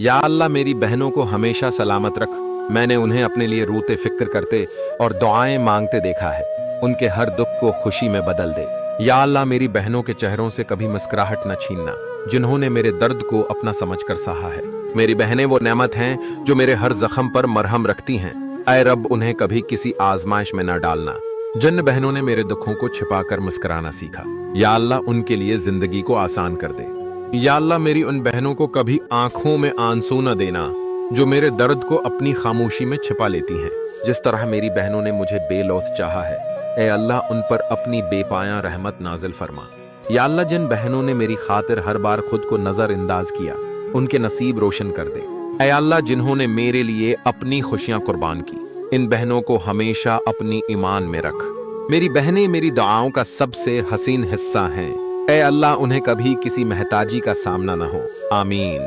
या अल्लाह मेरी बहनों को हमेशा सलामत रख। मैंने उन्हें अपने लिए रोते फिक्र करते और दुआएं मांगते देखा है। उनके हर दुख को खुशी में बदल दे। या अल्लाह मेरी बहनों के चेहरों से कभी मुस्कुराहट न छीनना, जिन्होंने मेरे दर्द को अपना समझकर सहा है। मेरी बहनें वो नेमत हैं जो मेरे हर जख्म पर मरहम रखती हैं। ऐ रब, उन्हें कभी किसी आजमाइश में न डालना। जिन बहनों ने मेरे दुखों को छिपाकर मुस्कुराना सीखा, या अल्लाह उनके लिए जिंदगी को आसान कर दे। या अल्लाह मेरी उन बहनों को कभी आंखों में आंसू न देना जो मेरे दर्द को अपनी खामोशी में छिपा लेती हैं। जिस तरह मेरी बहनों ने मुझे बेलौथ चाहा है, ए अल्लाह उन पर अपनी बेपाया रहमत नाजिल फरमा। या अल्लाह जिन बहनों ने मेरी खातिर हर बार खुद को नजरअंदाज किया, उनके नसीब रोशन कर दे। ए अल्लाह जिन्होंने मेरे लिए अपनी खुशियां कुर्बान की, इन बहनों को हमेशा अपनी ईमान में रख। मेरी बहनें मेरी दुआओं का सबसे हसीन हिस्सा हैं। ए अल्लाह उन्हें कभी किसी महताजी का सामना न हो। आमीन।